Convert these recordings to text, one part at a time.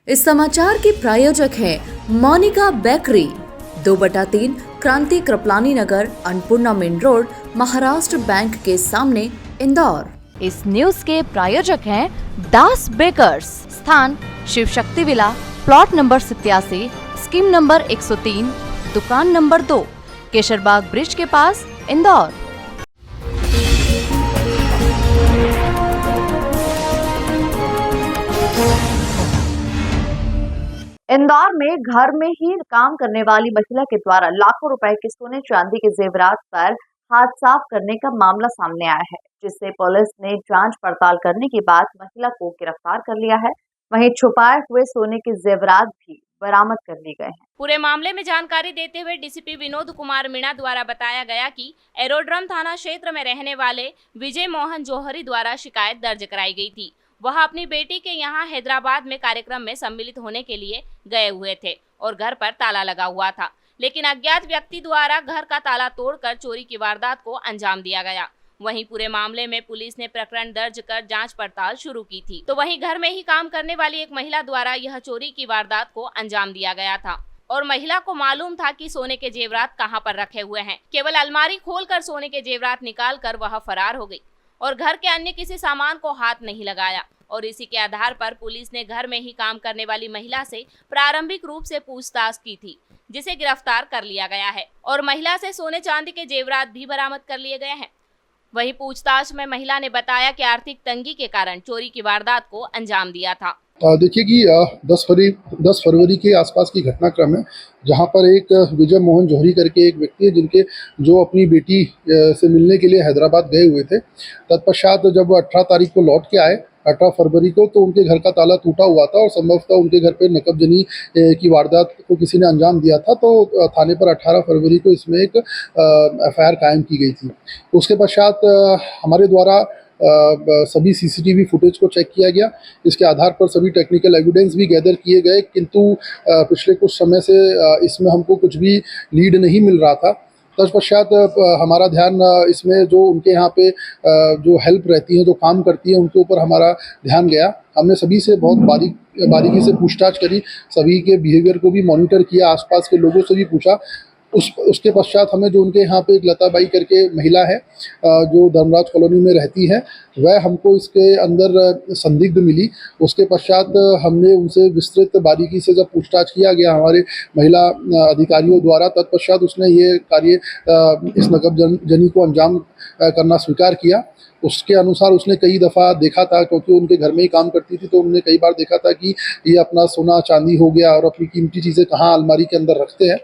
इस समाचार के प्रायोजक हैं Monika bakery, 2/3 Kranti Kripalani Nagar, Annapurna main road, Maharashtra bank के सामने, इंदौर। इस न्यूज के प्रायोजक हैं दास बेकर्स, स्थान Shiv Shakti villa, plot number 87, scheme number 103, दुकान नंबर 2, केशरबाग ब्रिज के पास, इंदौर। इंदौर में घर में ही काम करने वाली महिला के द्वारा लाखों रुपए के सोने चांदी के जेवरात पर हाथ साफ करने का मामला सामने आया है, जिससे पुलिस ने जांच पड़ताल करने के बाद महिला को गिरफ्तार कर लिया है। वहीं छुपाए हुए सोने के जेवरात भी बरामद कर लिए गए हैं। पूरे मामले में जानकारी देते हुए डीसीपी विनोद कुमार मीणा द्वारा बताया गया कि एरोड्रम थाना क्षेत्र में रहने वाले विजय मोहन जौहरी द्वारा शिकायत दर्ज कराई गई थी। वह अपनी बेटी के यहां हैदराबाद में कार्यक्रम में सम्मिलित होने के लिए गए हुए थे और घर पर ताला लगा हुआ था, लेकिन अज्ञात व्यक्ति द्वारा घर का ताला तोड़कर चोरी की वारदात को अंजाम दिया गया। वहीं पूरे मामले में पुलिस ने प्रकरण दर्ज कर जांच पड़ताल शुरू की थी। तो वहीं घर में ही काम करने वाली एक महिला द्वारा यह चोरी की वारदात को अंजाम दिया गया था और महिला को मालूम था कि सोने के जेवरात कहां पर रखे हुए हैं। केवल अलमारी खोलकर सोने के जेवरात निकाल कर वह फरार हो गई और घर के अन्य किसी सामान को हाथ नहीं लगाया। और इसी के आधार पर पुलिस ने घर में ही काम करने वाली महिला से प्रारंभिक रूप से पूछताछ की थी, जिसे गिरफ्तार कर लिया गया है और महिला से सोने चांदी के जेवरात भी बरामद कर लिए गए हैं। वहीं पूछताछ में महिला ने बताया कि आर्थिक तंगी के कारण चोरी की वारदात को अंजाम दिया था। देखिए कि 10 फरवरी के आसपास की घटनाक्रम है, जहां पर एक विजय मोहन जौहरी करके एक व्यक्ति है जो अपनी बेटी से मिलने के लिए हैदराबाद गए हुए थे। तत्पश्चात जब 18 तारीख को लौट के आए, 18 फरवरी को, तो उनके घर का ताला टूटा हुआ था और संभवतः उनके घर पे नकबजनी की वारदात को किसी ने अंजाम दिया था। तो थाने पर 18 फरवरी को इसमें एक FIR कायम की गई थी। उसके पश्चात हमारे द्वारा सभी CCTV फुटेज को चेक किया गया। इसके आधार पर सभी टेक्निकल एविडेंस भी गैदर किए गए, किंतु पिछले कुछ समय से इसमें हमको कुछ भी लीड नहीं मिल रहा था। तत्पश्चात हमारा ध्यान इसमें जो उनके यहाँ पे जो हेल्प रहती है, जो काम करती है, उनके ऊपर हमारा ध्यान गया। हमने सभी से बहुत बारीकी से पूछताछ करी, सभी के बिहेवियर को भी मॉनिटर किया, आसपास के लोगों से भी पूछा। उसके पश्चात हमें जो उनके यहाँ पे एक लताबाई करके महिला है जो धर्मराज कॉलोनी में रहती है, वह हमको इसके अंदर संदिग्ध मिली। उसके पश्चात हमने उनसे विस्तृत बारीकी से जब पूछताछ किया गया हमारे महिला अधिकारियों द्वारा, तत्पश्चात उसने ये कार्य इस नकबजनी को अंजाम करना स्वीकार किया। उसके अनुसार उसने कई दफ़ा देखा था, क्योंकि उनके घर में ही काम करती थी, तो उन्होंने कई बार देखा था कि ये अपना सोना चांदी हो गया और अपनी कीमती चीज़ें कहाँ अलमारी के अंदर रखते हैं।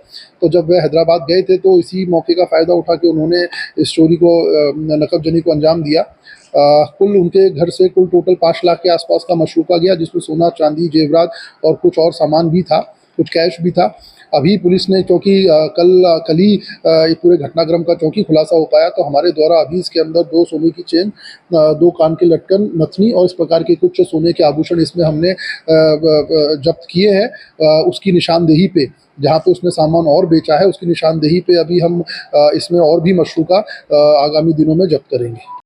तो जब वह हैदराबाद गए थे तो इसी मौके का फ़ायदा उठा के उन्होंने इस चोरी को, नकबजनी को अंजाम दिया। कुल उनके घर से कुल टोटल 5 लाख के आसपास का मशरूका गया, जिसमें सोना चांदी जेवरात और कुछ और सामान भी था, कुछ कैश भी था। अभी पुलिस ने, क्योंकि कल ही पूरे घटनाक्रम का चौंकी खुलासा हो पाया, तो हमारे द्वारा अभी इसके अंदर 2 सोने की चेन, 2 कान के लटकन, नथनी और इस प्रकार के कुछ सोने के आभूषण इसमें हमने जब्त किए हैं। उसकी निशानदेही पे, जहाँ पे उसने सामान और बेचा है, उसकी निशानदेही पे अभी हम इसमें और भी मशरूका आगामी दिनों में जब्त करेंगे।